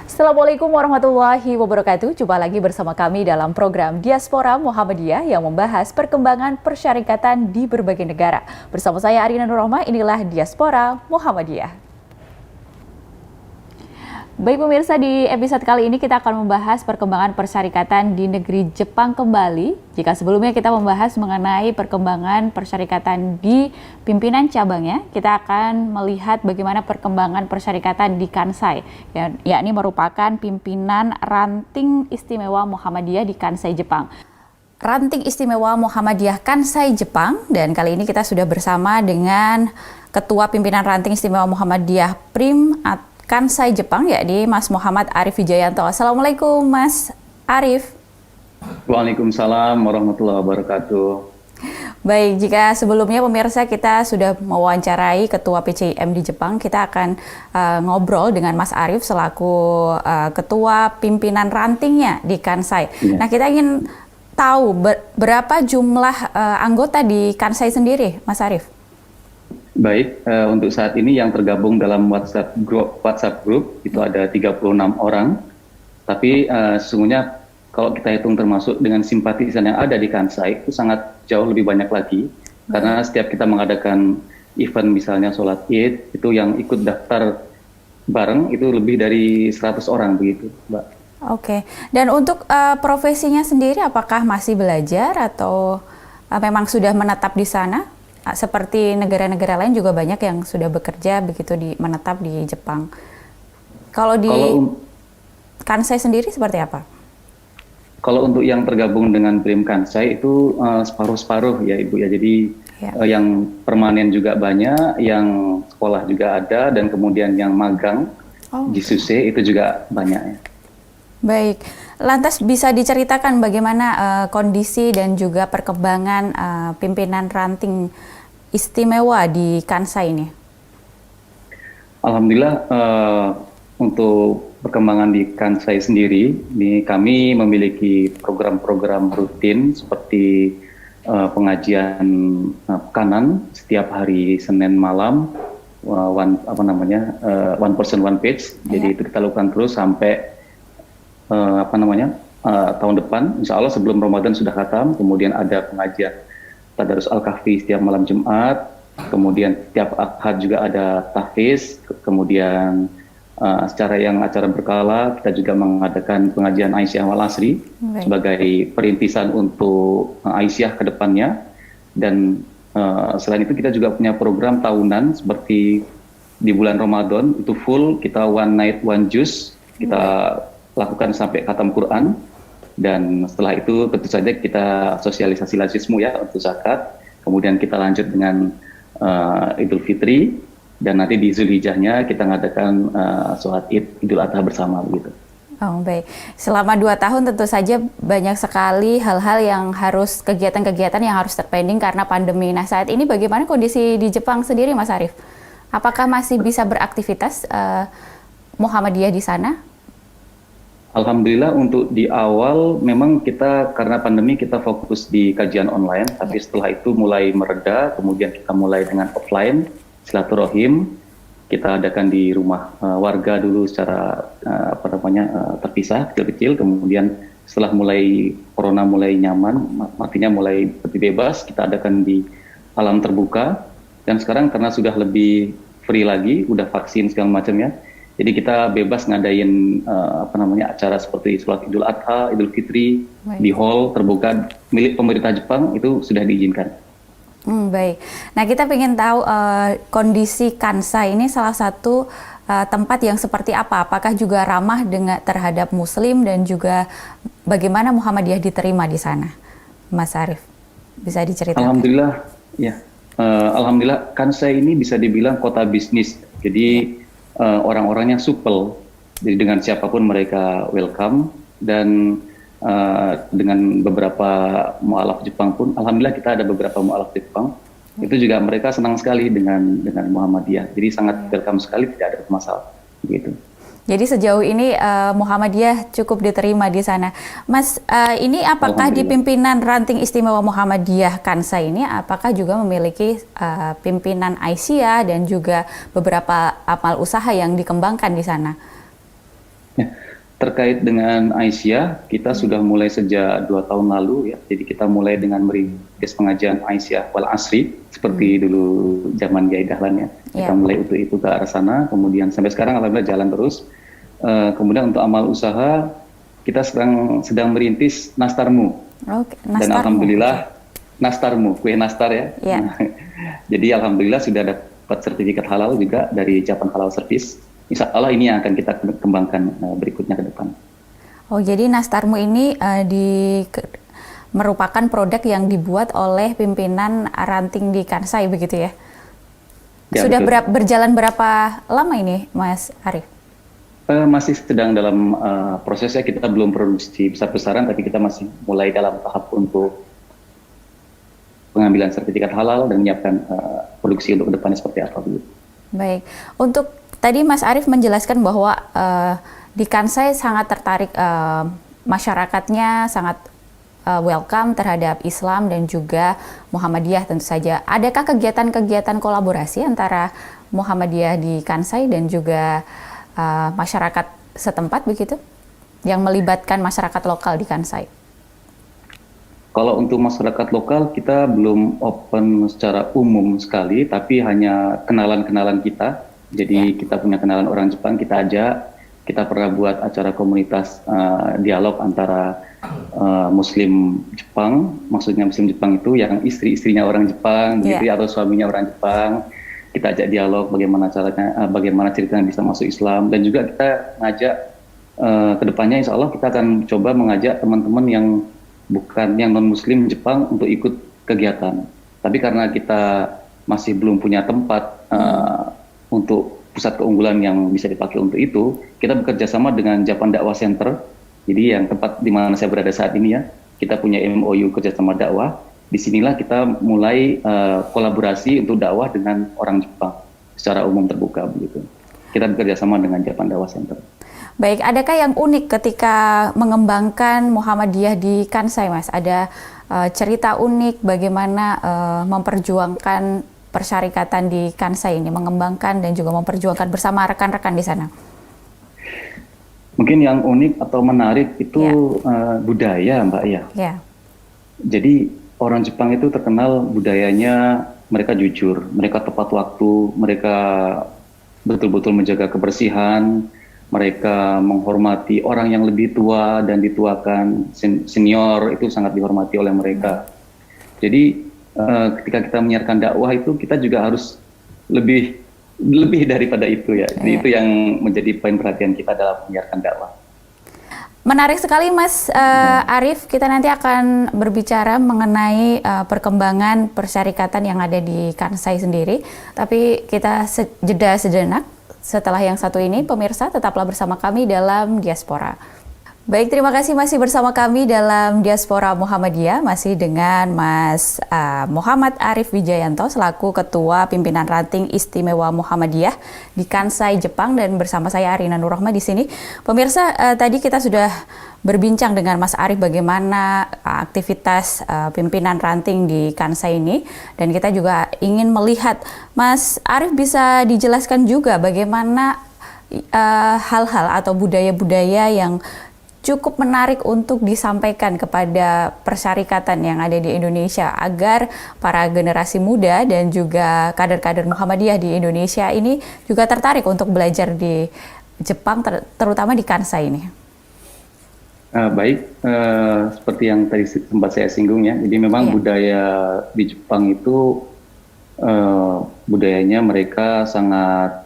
Assalamualaikum warahmatullahi wabarakatuh. Jumpa lagi bersama kami dalam program Diaspora Muhammadiyah yang membahas perkembangan persyarikatan di berbagai negara. Bersama saya Arina Nurrohma, inilah Diaspora Muhammadiyah. Baik pemirsa, di episode kali ini kita akan membahas perkembangan persyarikatan di negeri Jepang kembali. Jika sebelumnya kita membahas mengenai perkembangan persyarikatan di pimpinan cabangnya, kita akan melihat bagaimana perkembangan persyarikatan di Kansai, yakni merupakan pimpinan ranting istimewa Muhammadiyah di Kansai, Jepang. Ranting istimewa Muhammadiyah Kansai, Jepang, dan kali ini kita sudah bersama dengan Ketua Pimpinan Ranting Istimewa Muhammadiyah Prim Kansai, Jepang, yakni Mas Muhammad Arif Wijayanto. Assalamualaikum Mas Arif. Waalaikumsalam warahmatullahi wabarakatuh. Baik, jika sebelumnya pemirsa kita sudah mewawancarai Ketua PCIM di Jepang, kita akan ngobrol dengan Mas Arif selaku Ketua Pimpinan Rantingnya di Kansai. Ya. Nah, kita ingin tahu berapa jumlah anggota di Kansai sendiri, Mas Arif? Baik, untuk saat ini yang tergabung dalam WhatsApp group itu ada 36 orang. Tapi sesungguhnya kalau kita hitung termasuk dengan simpatisan yang ada di Kansai itu sangat jauh lebih banyak lagi. Karena setiap kita mengadakan event misalnya sholat Id, itu yang ikut daftar bareng itu lebih dari 100 orang begitu, Mbak. Oke, dan untuk profesinya sendiri apakah masih belajar atau memang sudah menetap di sana? Seperti negara-negara lain juga banyak yang sudah bekerja begitu menetap di Jepang. Kalau di Kansai sendiri seperti apa? Kalau untuk yang tergabung dengan Prim Kansai itu separuh-separuh ya Ibu ya. Jadi yang permanen juga banyak, yang sekolah juga ada, dan kemudian yang magang di SUSE itu juga banyak ya. Baik, lantas bisa diceritakan bagaimana kondisi dan juga perkembangan pimpinan ranting istimewa di Kansai ini? Alhamdulillah untuk perkembangan di Kansai sendiri, kami memiliki program-program rutin seperti pengajian pekanan setiap hari Senin malam, one person one page. Jadi itu kita lakukan terus sampai tahun depan, insya Allah sebelum Ramadan sudah khatam. Kemudian ada pengajian Tadarus Al-Kahfi setiap malam Jumat, kemudian setiap Ahad juga ada tahfiz, kemudian secara acara berkala kita juga mengadakan pengajian Aisyah wal Asri sebagai perintisan untuk Aisyah ke depannya. Dan selain itu kita juga punya program tahunan seperti di bulan Ramadan itu full kita one night one juice kita lakukan sampai khatam Quran. Dan setelah itu tentu saja kita sosialisasi lazismu ya untuk zakat. Kemudian kita lanjut dengan Idul Fitri, dan nanti di Zulhijjahnya kita mengadakan sholat Id Idul Adha bersama begitu. Oh baik, selama 2 tahun tentu saja banyak sekali hal-hal yang harus, kegiatan-kegiatan yang harus terpending karena pandemi. Nah saat ini bagaimana kondisi di Jepang sendiri Mas Arif? Apakah masih bisa beraktivitas Muhammadiyah di sana? Alhamdulillah untuk di awal memang kita karena pandemi kita fokus di kajian online, tapi setelah itu mulai mereda, kemudian kita mulai dengan offline, silaturahim, kita adakan di rumah warga dulu secara terpisah kecil-kecil, kemudian setelah mulai corona mulai nyaman, artinya mulai lebih bebas, kita adakan di alam terbuka. Dan sekarang karena sudah lebih free lagi, udah vaksin segala macamnya, jadi kita bebas ngadain acara seperti sholat Idul Adha, Idul Fitri di hall terbuka milik pemerintah Jepang, itu sudah diizinkan. Baik. Nah kita ingin tahu kondisi Kansai ini salah satu tempat yang seperti apa? Apakah juga ramah terhadap Muslim dan juga bagaimana Muhammadiyah diterima di sana, Mas Arif? Bisa diceritakan? Alhamdulillah, ya. Alhamdulillah Kansai ini bisa dibilang kota bisnis. Jadi orang-orangnya supel, jadi dengan siapapun mereka welcome. Dan dengan beberapa mu'alaf Jepang pun, alhamdulillah kita ada beberapa mu'alaf Jepang, itu juga mereka senang sekali dengan Muhammadiyah, jadi sangat welcome sekali, tidak ada masalah gitu. Jadi sejauh ini Muhammadiyah cukup diterima di sana. Mas, ini apakah di pimpinan ranting istimewa Muhammadiyah Kansai ini, apakah juga memiliki pimpinan Aisyah dan juga beberapa amal usaha yang dikembangkan di sana? Ya, terkait dengan Aisyah, kita sudah mulai sejak 2 tahun lalu ya. Jadi kita mulai dengan merintis pengajian Aisyah wal Asri seperti dulu zaman Kiai Dahlan ya. Kita mulai untuk itu ke arah sana. Kemudian sampai sekarang alhamdulillah jalan terus. Kemudian untuk amal usaha kita sedang merintis Nastarmu. Dan alhamdulillah Nastarmu, kue nastar ya. Jadi alhamdulillah sudah dapat sertifikat halal juga dari Japan Halal Service. Insya Allah ini yang akan kita kembangkan berikutnya ke depan. Oh, jadi Nastarmu ini merupakan produk yang dibuat oleh pimpinan ranting di Kansai, begitu ya? Sudah berjalan berapa lama ini, Mas Arief? Masih sedang dalam prosesnya, kita belum produksi besar-besaran, tapi kita masih mulai dalam tahap untuk pengambilan sertifikat halal dan menyiapkan produksi untuk kedepannya seperti apa begitu. Baik, untuk tadi Mas Arief menjelaskan bahwa di Kansai sangat tertarik, masyarakatnya sangat welcome terhadap Islam dan juga Muhammadiyah tentu saja. Adakah kegiatan-kegiatan kolaborasi antara Muhammadiyah di Kansai dan juga masyarakat setempat begitu, yang melibatkan masyarakat lokal di Kansai? Kalau untuk masyarakat lokal kita belum open secara umum sekali, tapi hanya kenalan-kenalan kita. Jadi kita punya kenalan orang Jepang, kita ajak. Kita pernah buat acara komunitas dialog antara Muslim Jepang, maksudnya Muslim Jepang itu yang istri-istrinya orang Jepang, gitu, atau suaminya orang Jepang. Kita ajak dialog bagaimana caranya, bagaimana ceritanya bisa masuk Islam, dan juga kita ngajak kedepannya Insya Allah kita akan coba mengajak teman-teman yang bukan yang non Muslim Jepang untuk ikut kegiatan. Tapi karena kita masih belum punya tempat untuk pusat keunggulan yang bisa dipakai untuk itu, kita bekerja sama dengan Japan Dakwah Center. Jadi yang tempat di mana saya berada saat ini ya, kita punya MOU kerjasama dakwah. Disinilah kita mulai kolaborasi untuk dakwah dengan orang Jepang secara umum terbuka begitu. Kita bekerja sama dengan Japan Dakwah Center. Baik, adakah yang unik ketika mengembangkan Muhammadiyah di Kansai, Mas? Ada cerita unik bagaimana memperjuangkan persyarikatan di Kansai ini, mengembangkan dan juga memperjuangkan bersama rekan-rekan di sana? Mungkin yang unik atau menarik itu budaya, Mbak ya. Jadi orang Jepang itu terkenal budayanya, mereka jujur, mereka tepat waktu, mereka betul-betul menjaga kebersihan, mereka menghormati orang yang lebih tua dan dituakan, senior itu sangat dihormati oleh mereka. Jadi ketika kita menyiarkan dakwah itu kita juga harus lebih daripada itu ya. Jadi itu yang menjadi poin perhatian kita dalam menyiarkan dakwah. Menarik sekali Mas Arief, kita nanti akan berbicara mengenai perkembangan persyarikatan yang ada di Kansai sendiri. Tapi kita jeda sejenak. Setelah yang satu ini, pemirsa tetaplah bersama kami dalam Diaspora. Baik, terima kasih masih bersama kami dalam Diaspora Muhammadiyah, masih dengan Mas Muhammad Arief Wijayanto selaku Ketua Pimpinan Ranting Istimewa Muhammadiyah di Kansai, Jepang, dan bersama saya Arina Nurrohma di sini. Pemirsa, tadi kita sudah berbincang dengan Mas Arief bagaimana aktivitas pimpinan ranting di Kansai ini, dan kita juga ingin melihat, Mas Arief bisa dijelaskan juga bagaimana hal-hal atau budaya-budaya yang cukup menarik untuk disampaikan kepada persyarikatan yang ada di Indonesia agar para generasi muda dan juga kader-kader Muhammadiyah di Indonesia ini juga tertarik untuk belajar di Jepang, terutama di Kansai ini. Baik, seperti yang tadi sempat saya singgung ya, jadi memang budaya di Jepang itu budayanya mereka sangat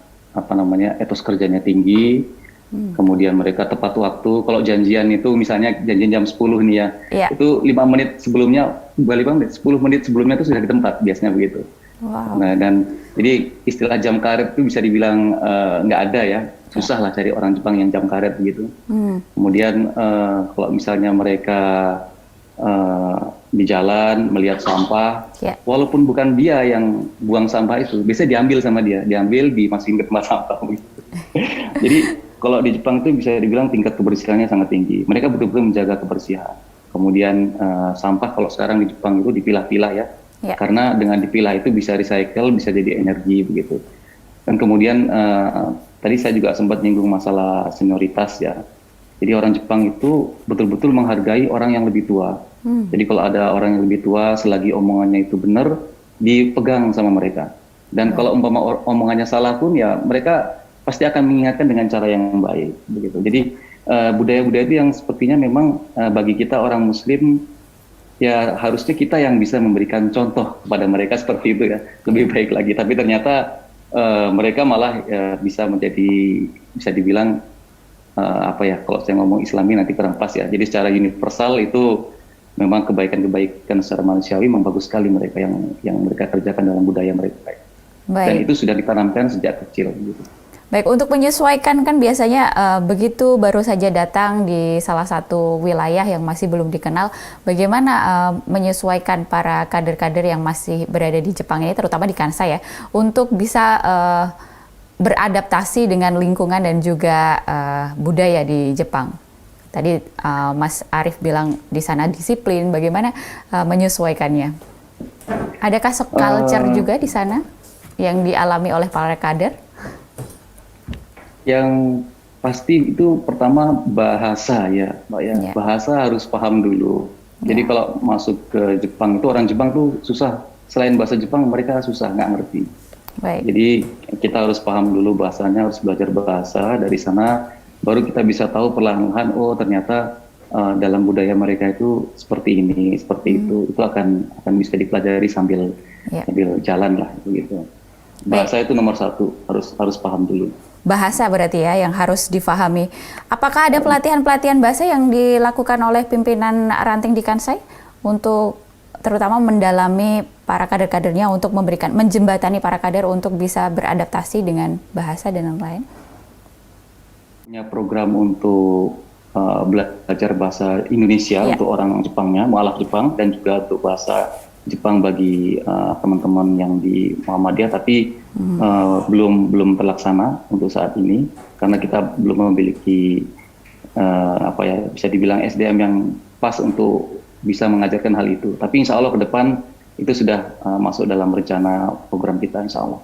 etos kerjanya tinggi. Kemudian mereka tepat waktu. Kalau janjian itu misalnya janjian jam 10 nih ya, itu 5 menit sebelumnya, 10 menit sebelumnya itu sudah di tempat, biasanya begitu. Wow. Nah, dan jadi istilah jam karet itu bisa dibilang nggak ada ya, susah lah cari orang Jepang yang jam karet begitu. Kemudian kalau misalnya mereka di jalan melihat sampah, walaupun bukan dia yang buang sampah itu, biasanya diambil sama dia, dimasukin ke tempat sampah begitu. Jadi kalau di Jepang itu bisa dibilang tingkat kebersihannya sangat tinggi. Mereka betul-betul menjaga kebersihan. Kemudian sampah kalau sekarang di Jepang itu dipilah-pilah ya. Karena dengan dipilah itu bisa recycle, bisa jadi energi begitu. Dan kemudian tadi saya juga sempat nyinggung masalah senioritas ya. Jadi orang Jepang itu betul-betul menghargai orang yang lebih tua. Jadi kalau ada orang yang lebih tua, selagi omongannya itu benar, dipegang sama mereka. Dan kalau umpama omongannya salah pun ya mereka pasti akan mengingatkan dengan cara yang baik. Begitu. Jadi budaya-budaya itu yang sepertinya memang bagi kita orang Muslim ya harusnya kita yang bisa memberikan contoh kepada mereka seperti itu ya, lebih baik lagi. Tapi ternyata mereka malah bisa dibilang apa ya, kalau saya ngomong Islami nanti kurang pas ya. Jadi secara universal itu memang kebaikan-kebaikan secara manusiawi memang bagus sekali mereka yang mereka kerjakan dalam budaya mereka. Baik. Dan itu sudah ditanamkan sejak kecil gitu. Baik, untuk menyesuaikan kan biasanya begitu baru saja datang di salah satu wilayah yang masih belum dikenal, bagaimana menyesuaikan para kader-kader yang masih berada di Jepang ini, terutama di Kansai ya, untuk bisa beradaptasi dengan lingkungan dan juga budaya di Jepang. Tadi Mas Arief bilang di sana disiplin, bagaimana menyesuaikannya? Adakah culture juga di sana yang dialami oleh para kader? Yang pasti itu pertama bahasa ya, Mbak ya. Ya. Bahasa harus paham dulu. Jadi kalau masuk ke Jepang itu orang Jepang tuh susah. Selain bahasa Jepang mereka susah, nggak ngerti. Baik. Jadi kita harus paham dulu bahasanya, harus belajar bahasa. Dari sana baru kita bisa tahu perlahan-lahan, oh ternyata dalam budaya mereka itu seperti ini, seperti itu. Itu akan bisa dipelajari sambil jalan lah, begitu. Bahasa itu nomor satu, harus paham dulu. Bahasa berarti ya yang harus difahami. Apakah ada pelatihan-pelatihan bahasa yang dilakukan oleh pimpinan ranting di Kansai untuk terutama mendalami para kader-kadernya untuk menjembatani para kader untuk bisa beradaptasi dengan bahasa dan lain-lain? Punya program untuk belajar bahasa Indonesia untuk orang Jepangnya, mualaf Jepang, dan juga untuk bahasa Jepang bagi teman-teman yang di Muhammadiyah, tapi belum terlaksana untuk saat ini karena kita belum memiliki bisa dibilang SDM yang pas untuk bisa mengajarkan hal itu. Tapi insya Allah ke depan itu sudah masuk dalam rencana program kita, insya Allah.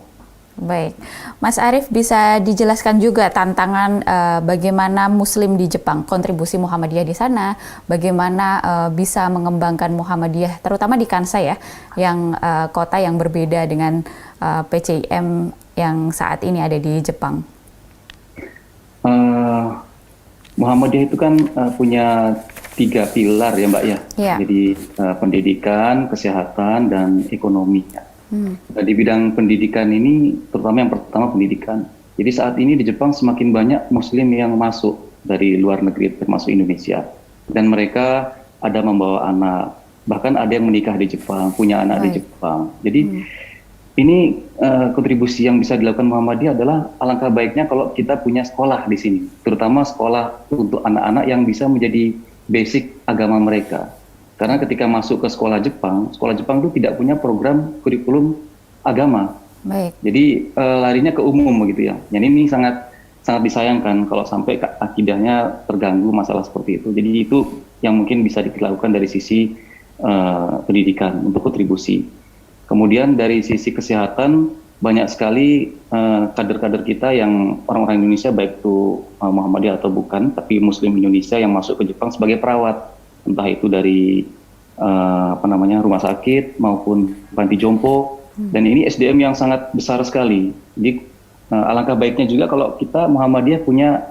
Baik, Mas Arief bisa dijelaskan juga tantangan bagaimana Muslim di Jepang, kontribusi Muhammadiyah di sana, bagaimana bisa mengembangkan Muhammadiyah, terutama di Kansai ya, yang kota yang berbeda dengan PCIM yang saat ini ada di Jepang. Muhammadiyah itu kan punya 3 pilar ya Mbak ya, jadi pendidikan, kesehatan, dan ekonomi. Di bidang pendidikan ini, terutama yang pertama pendidikan. Jadi saat ini di Jepang semakin banyak Muslim yang masuk dari luar negeri, termasuk Indonesia. Dan mereka ada membawa anak, bahkan ada yang menikah di Jepang, punya anak di Jepang. Jadi ini kontribusi yang bisa dilakukan Muhammadiyah adalah alangkah baiknya kalau kita punya sekolah di sini, terutama sekolah untuk anak-anak yang bisa menjadi basic agama mereka. Karena ketika masuk ke sekolah Jepang itu tidak punya program kurikulum agama. Baik. Jadi larinya ke umum begitu ya. Jadi ini sangat disayangkan kalau sampai akidahnya terganggu masalah seperti itu. Jadi itu yang mungkin bisa dilakukan dari sisi pendidikan untuk kontribusi. Kemudian dari sisi kesehatan banyak sekali kader-kader kita yang orang-orang Indonesia, baik itu Muhammadiyah atau bukan, tapi Muslim Indonesia yang masuk ke Jepang sebagai perawat. Entah itu dari rumah sakit maupun panti jompo, dan ini SDM yang sangat besar sekali. Jadi alangkah baiknya juga kalau kita Muhammadiyah punya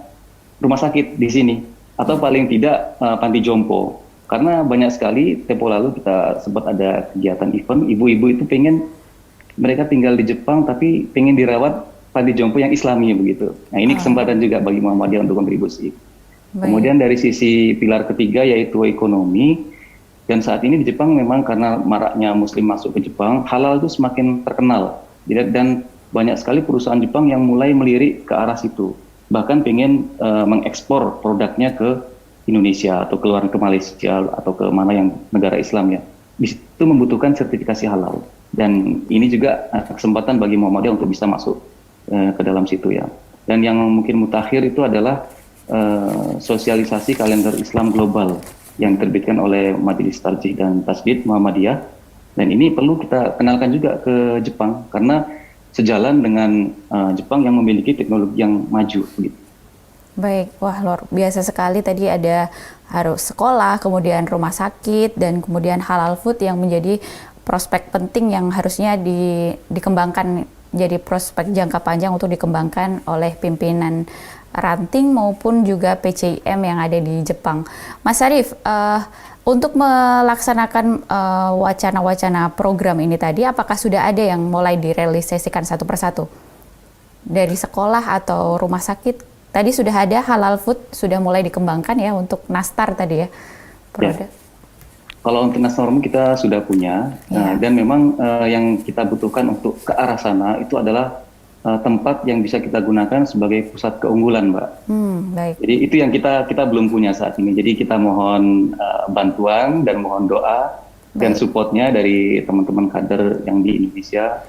rumah sakit di sini, atau paling tidak panti jompo, karena banyak sekali tempo lalu kita sempat ada kegiatan event, ibu-ibu itu mereka tinggal di Jepang tapi pengen dirawat panti jompo yang Islami begitu. Nah ini kesempatan juga bagi Muhammadiyah untuk kontribusi. Baik. Kemudian dari sisi pilar ketiga yaitu ekonomi, dan saat ini di Jepang memang karena maraknya Muslim masuk ke Jepang, halal itu semakin terkenal. Dan banyak sekali perusahaan Jepang yang mulai melirik ke arah situ. Bahkan pengen mengekspor produknya ke Indonesia atau keluar ke Malaysia atau ke mana yang negara Islam ya. Di situ membutuhkan sertifikasi halal. Dan ini juga kesempatan bagi Muhammadiyah untuk bisa masuk ke dalam situ ya. Dan yang mungkin mutakhir itu adalah sosialisasi kalender Islam global yang diterbitkan oleh Majelis Tarjih dan Tasdid Muhammadiyah, dan ini perlu kita kenalkan juga ke Jepang karena sejalan dengan Jepang yang memiliki teknologi yang maju gitu. Baik, wah luar biasa sekali. Tadi ada harus sekolah, kemudian rumah sakit, dan kemudian halal food yang menjadi prospek penting yang harusnya dikembangkan, jadi prospek jangka panjang untuk dikembangkan oleh pimpinan ranting maupun juga PCIM yang ada di Jepang. Mas Arief, untuk melaksanakan wacana-wacana program ini tadi, apakah sudah ada yang mulai direalisasikan satu persatu? Dari sekolah atau rumah sakit, tadi sudah ada halal food, sudah mulai dikembangkan ya untuk nastar tadi ya, produk. Ya. Kalau untuk nastar kita sudah punya, dan memang yang kita butuhkan untuk ke arah sana itu adalah tempat yang bisa kita gunakan sebagai pusat keunggulan, Mbak. Baik. Jadi itu yang kita belum punya saat ini. Jadi kita mohon bantuan dan mohon doa dan supportnya dari teman-teman kader yang di Indonesia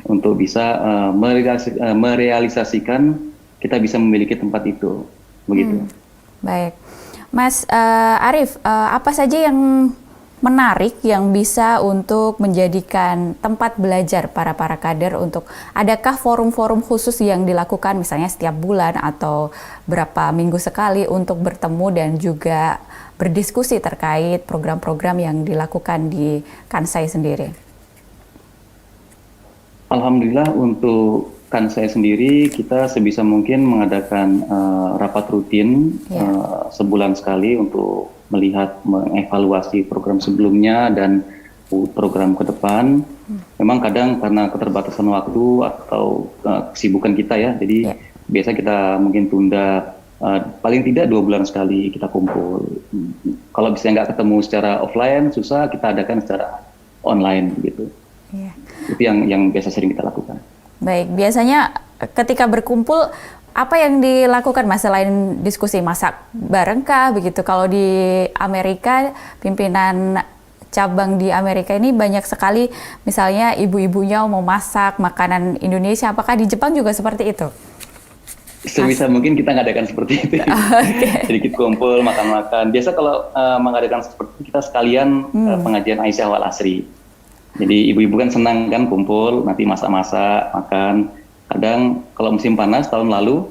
untuk bisa merealisasikan kita bisa memiliki tempat itu, begitu. Baik, Mas Arief, apa saja yang menarik yang bisa untuk menjadikan tempat belajar para kader untuk, adakah forum-forum khusus yang dilakukan misalnya setiap bulan atau berapa minggu sekali untuk bertemu dan juga berdiskusi terkait program-program yang dilakukan di Kansai sendiri? Alhamdulillah untuk Kansai sendiri kita sebisa mungkin mengadakan rapat rutin sebulan sekali untuk melihat, mengevaluasi program sebelumnya dan program ke depan. Memang kadang karena keterbatasan waktu atau kesibukan kita ya, jadi biasa kita mungkin tunda paling tidak 2 bulan sekali kita kumpul. Kalau bisa nggak ketemu secara offline, susah, kita adakan secara online gitu. Itu yang biasa sering kita lakukan. Baik, biasanya ketika berkumpul apa yang dilakukan Mas selain diskusi, masak bareng kah begitu? Kalau di Amerika, pimpinan cabang di Amerika ini banyak sekali misalnya ibu-ibunya mau masak makanan Indonesia. Apakah di Jepang juga seperti itu? Sebisa mungkin kita ngadakan seperti itu. Sedikit kumpul, makan-makan. Biasa kalau mengadakan seperti itu kita sekalian pengajian Aisyah wal Asri. Jadi ibu-ibu kan senang kan kumpul, nanti masak-masak, makan. Kadang kalau musim panas tahun lalu,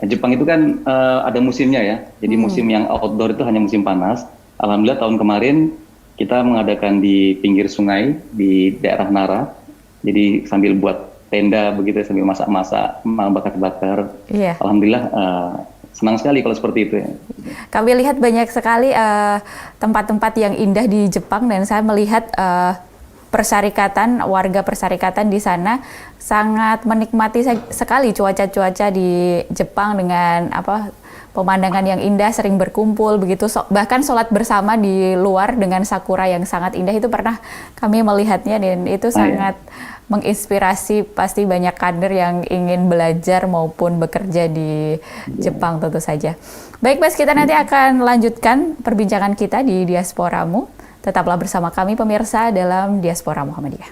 Jepang itu kan ada musimnya ya. Jadi musim yang outdoor itu hanya musim panas. Alhamdulillah tahun kemarin kita mengadakan di pinggir sungai di daerah Nara. Jadi sambil buat tenda begitu, sambil masak-masak, bakar-bakar. Alhamdulillah senang sekali kalau seperti itu ya. Kami lihat banyak sekali tempat-tempat yang indah di Jepang dan saya melihat persyarikatan, warga persyarikatan di sana sangat menikmati sekali cuaca-cuaca di Jepang dengan pemandangan yang indah, sering berkumpul begitu, bahkan sholat bersama di luar dengan sakura yang sangat indah itu pernah kami melihatnya dan itu sangat menginspirasi pasti banyak kader yang ingin belajar maupun bekerja di Jepang tentu saja. Baik Mas, kita nanti akan lanjutkan perbincangan kita di Diasporamu. Tetaplah bersama kami pemirsa dalam Diaspora Muhammadiyah.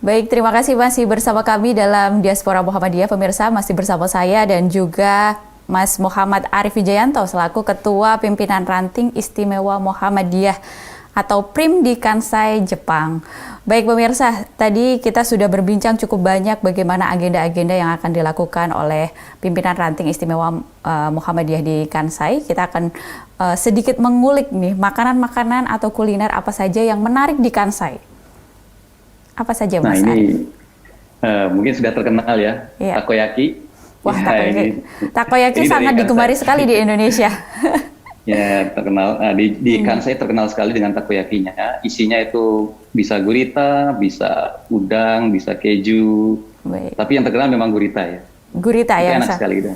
Baik, terima kasih masih bersama kami dalam Diaspora Muhammadiyah. Pemirsa masih bersama saya dan juga Mas Muhammad Arief Wijayanto selaku Ketua Pimpinan Ranting Istimewa Muhammadiyah atau PRIM di Kansai, Jepang. Baik pemirsa, tadi kita sudah berbincang cukup banyak bagaimana agenda-agenda yang akan dilakukan oleh Pimpinan Ranting Istimewa Muhammadiyah di Kansai. Kita akan sedikit mengulik nih makanan-makanan atau kuliner apa saja yang menarik di Kansai. Apa saja Mas Arief? Mungkin sudah terkenal ya, takoyaki. Wah, takoyaki sangat digemari sekali di Indonesia. Ya, terkenal. Di Kansai terkenal sekali dengan takoyakinya. Isinya itu bisa gurita, bisa udang, bisa keju. Tapi yang terkenal memang gurita ya. Gurita ya, enak sekali gitu.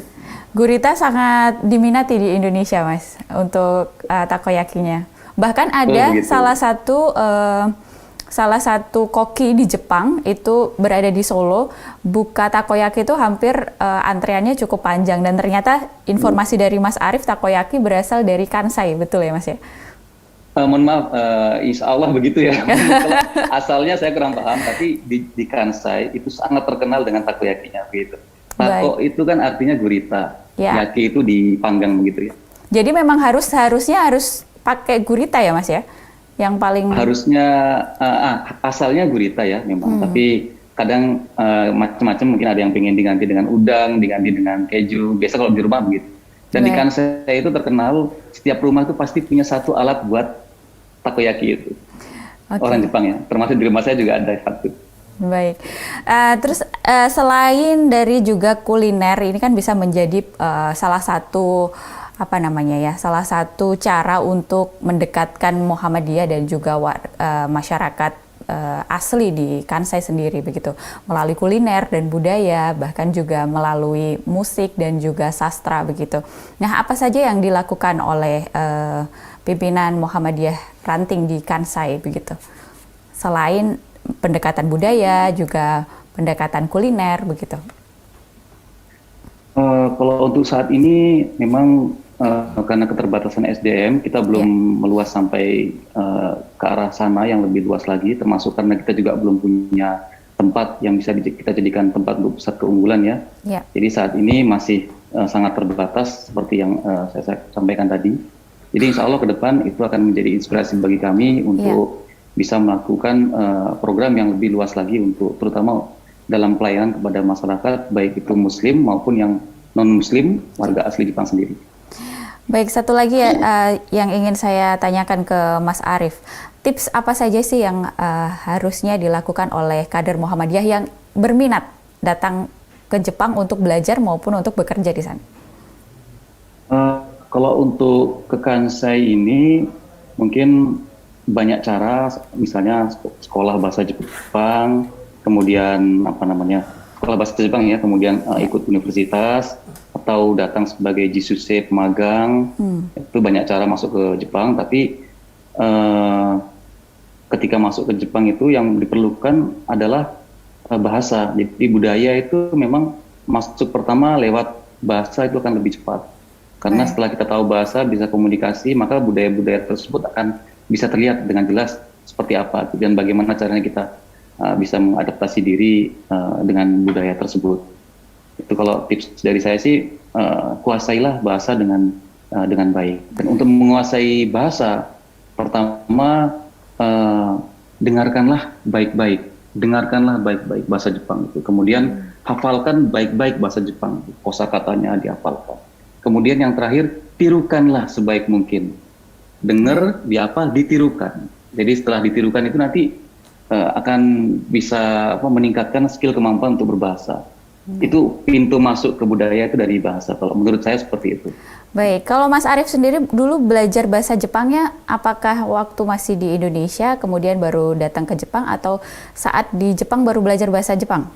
Gurita sangat diminati di Indonesia, Mas, untuk takoyakinya. Bahkan ada salah satu koki di Jepang itu berada di Solo, buka takoyaki itu hampir antreannya cukup panjang dan ternyata informasi dari Mas Arief takoyaki berasal dari Kansai, betul ya Mas ya? Mohon maaf, insya Allah begitu ya. Asalnya saya kurang paham, tapi di Kansai itu sangat terkenal dengan takoyakinya begitu. Tako itu kan artinya gurita, yaki itu dipanggang begitu ya. Jadi memang harusnya harus pakai gurita ya Mas ya? Yang paling harusnya asalnya gurita ya memang, tapi kadang macam-macam, mungkin ada yang pengen diganti dengan udang, diganti dengan keju. Biasa kalau di rumah begitu. Dan di Kansai itu terkenal setiap rumah itu pasti punya satu alat buat takoyaki itu. Orang Jepang ya, termasuk di rumah saya juga ada satu. Baik. Terus selain dari juga kuliner, ini kan bisa menjadi salah satu salah satu cara untuk mendekatkan Muhammadiyah dan juga masyarakat asli di Kansai sendiri begitu, melalui kuliner dan budaya, bahkan juga melalui musik dan juga sastra begitu. Nah, apa saja yang dilakukan oleh pimpinan Muhammadiyah Ranting di Kansai begitu? Selain pendekatan budaya, juga pendekatan kuliner begitu. Kalau untuk saat ini memang karena keterbatasan SDM, kita belum meluas sampai ke arah sana yang lebih luas lagi, termasuk karena kita juga belum punya tempat yang bisa kita jadikan tempat untuk pusat keunggulan ya. Jadi saat ini masih sangat terbatas seperti yang saya sampaikan tadi. Jadi insya Allah ke depan itu akan menjadi inspirasi bagi kami untuk bisa melakukan program yang lebih luas lagi untuk terutama dalam pelayanan kepada masyarakat, baik itu Muslim maupun yang non-Muslim, warga asli Jepang sendiri. Baik, satu lagi yang ingin saya tanyakan ke Mas Arief. Tips apa saja sih yang harusnya dilakukan oleh kader Muhammadiyah yang berminat datang ke Jepang untuk belajar maupun untuk bekerja di sana? Kalau untuk ke Kansai ini mungkin banyak cara, misalnya sekolah bahasa Jepang, kemudian sekolah bahasa Jepang ya, kemudian ikut universitas, atau datang sebagai jisuse pemagang. Itu banyak cara masuk ke Jepang, tapi ketika masuk ke Jepang itu yang diperlukan adalah bahasa. Jadi budaya itu memang masuk pertama lewat bahasa itu akan lebih cepat. Karena setelah kita tahu bahasa, bisa komunikasi, maka budaya-budaya tersebut akan bisa terlihat dengan jelas seperti apa dan bagaimana caranya kita bisa mengadaptasi diri dengan budaya tersebut. Itu kalau tips dari saya sih, kuasailah bahasa dengan baik. Dan untuk menguasai bahasa, pertama dengarkanlah baik-baik bahasa Jepang itu. Kemudian hafalkan baik-baik bahasa Jepang, kosakatanya dihafalkan. Kemudian yang terakhir, tirukanlah sebaik mungkin. Dengar, ditirukan. Jadi setelah ditirukan itu nanti akan bisa meningkatkan skill kemampuan untuk berbahasa. Itu pintu masuk ke budaya itu dari bahasa. Kalau menurut saya seperti itu. Baik, kalau Mas Arief sendiri dulu belajar bahasa Jepangnya, apakah waktu masih di Indonesia, kemudian baru datang ke Jepang, atau saat di Jepang baru belajar bahasa Jepang?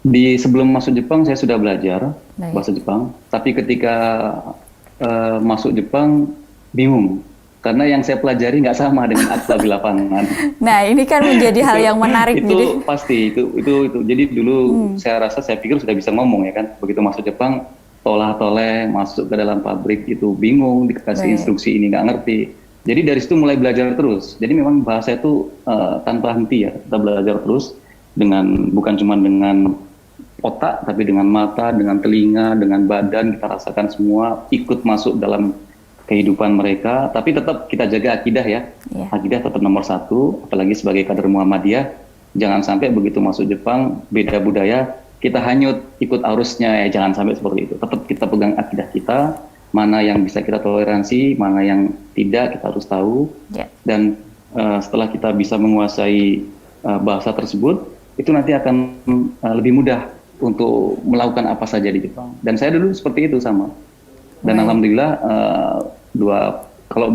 Sebelum masuk Jepang saya sudah belajar bahasa Jepang, tapi ketika masuk Jepang bingung. Karena yang saya pelajari nggak sama dengan akta di lapangan. Nah, ini kan menjadi hal yang menarik. Itu pasti, itu. Jadi dulu saya pikir sudah bisa ngomong ya kan. Begitu masuk Jepang, tolah-toleh, masuk ke dalam pabrik itu bingung, dikasih instruksi ini nggak ngerti. Jadi dari situ mulai belajar terus. Jadi memang bahasa itu tanpa henti ya, kita belajar terus bukan cuma dengan otak, tapi dengan mata, dengan telinga, dengan badan, kita rasakan semua ikut masuk dalam kehidupan mereka, tapi tetap kita jaga akidah ya. Akidah tetap nomor satu, apalagi sebagai kader Muhammadiyah. Jangan sampai begitu masuk Jepang, beda budaya, kita hanyut ikut arusnya ya, jangan sampai seperti itu. Tetap kita pegang akidah kita, mana yang bisa kita toleransi, mana yang tidak, kita harus tahu. Dan setelah kita bisa menguasai bahasa tersebut, itu nanti akan lebih mudah untuk melakukan apa saja di Jepang. Dan saya dulu seperti itu sama. Dan alhamdulillah kalau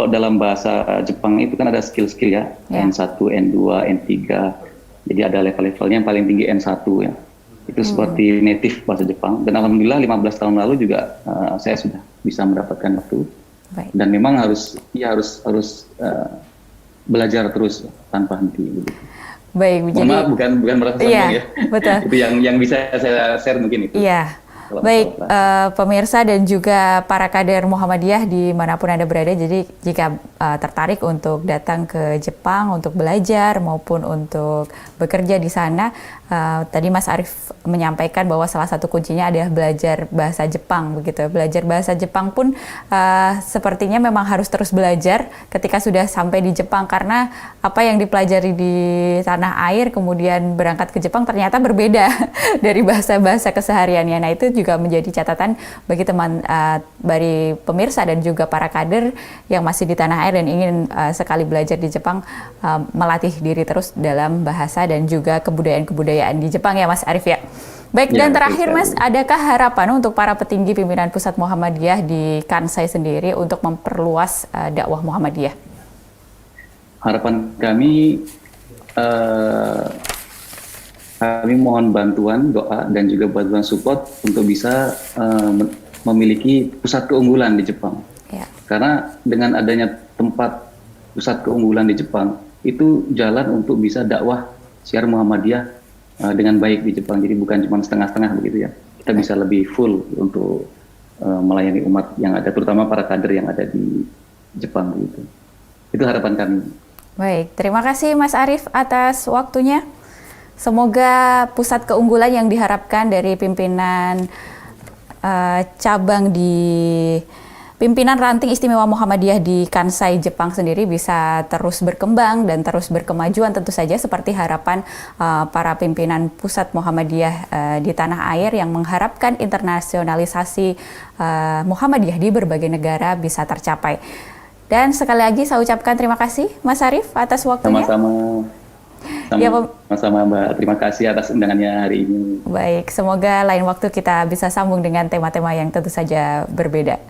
dalam bahasa Jepang itu kan ada skill-skill ya, N1, N2, N3. Jadi ada level-levelnya, yang paling tinggi N1 ya. Itu seperti native bahasa Jepang. Dan alhamdulillah 15 tahun lalu juga saya sudah bisa mendapatkan itu. Dan memang harus belajar terus tanpa henti gitu. Baik, maaf, bukan merasa sombong ya. Betul. Itu yang bisa saya share mungkin itu. Iya. Baik, pemirsa dan juga para kader Muhammadiyah dimanapun Anda berada, jadi jika tertarik untuk datang ke Jepang untuk belajar maupun untuk bekerja di sana, Tadi Mas Arief menyampaikan bahwa salah satu kuncinya adalah belajar bahasa Jepang begitu. Belajar bahasa Jepang pun sepertinya memang harus terus belajar ketika sudah sampai di Jepang, karena apa yang dipelajari di tanah air kemudian berangkat ke Jepang ternyata berbeda dari bahasa-bahasa kesehariannya. Nah, itu juga menjadi catatan bagi bagi pemirsa dan juga para kader yang masih di tanah air dan ingin sekali belajar di Jepang, melatih diri terus dalam bahasa dan juga kebudayaan di Jepang ya Mas Arief ya. Baik, dan terakhir Mas, adakah harapan untuk para petinggi pimpinan Pusat Muhammadiyah di Kansai sendiri untuk memperluas dakwah Muhammadiyah? Harapan kami, kami mohon bantuan doa dan juga bantuan support untuk bisa memiliki pusat keunggulan di Jepang. Ya. Karena dengan adanya tempat pusat keunggulan di Jepang, itu jalan untuk bisa dakwah syiar Muhammadiyah dengan baik di Jepang. Jadi bukan cuma setengah-setengah begitu ya. Kita bisa lebih full untuk melayani umat yang ada, terutama para kader yang ada di Jepang begitu. Itu harapan kami. Baik, terima kasih Mas Arief atas waktunya. Semoga pusat keunggulan yang diharapkan dari pimpinan cabang di Pimpinan Ranting Istimewa Muhammadiyah di Kansai Jepang sendiri bisa terus berkembang dan terus berkemajuan tentu saja, seperti harapan para pimpinan pusat Muhammadiyah di tanah air yang mengharapkan internasionalisasi Muhammadiyah di berbagai negara bisa tercapai. Dan sekali lagi saya ucapkan terima kasih Mas Arief atas waktunya. Sama-sama Mbak, terima kasih atas undangannya hari ini. Baik, semoga lain waktu kita bisa sambung dengan tema-tema yang tentu saja berbeda.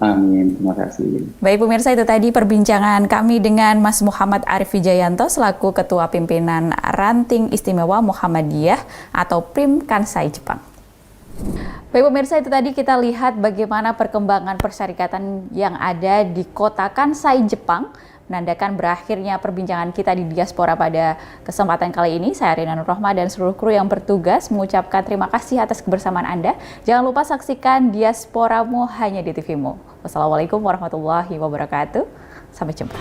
Amin, terima kasih. Baik pemirsa, itu tadi perbincangan kami dengan Mas Muhammad Arief Wijayanto selaku Ketua Pimpinan Ranting Istimewa Muhammadiyah atau PRIM Kansai Jepang. Baik pemirsa, itu tadi kita lihat bagaimana perkembangan persyarikatan yang ada di kota Kansai Jepang, menandakan berakhirnya perbincangan kita di diaspora pada kesempatan kali ini. Saya Rina Nur Rohmah dan seluruh kru yang bertugas mengucapkan terima kasih atas kebersamaan Anda. Jangan lupa saksikan Diasporamu hanya di TV-mu. Wassalamualaikum warahmatullahi wabarakatuh. Sampai jumpa.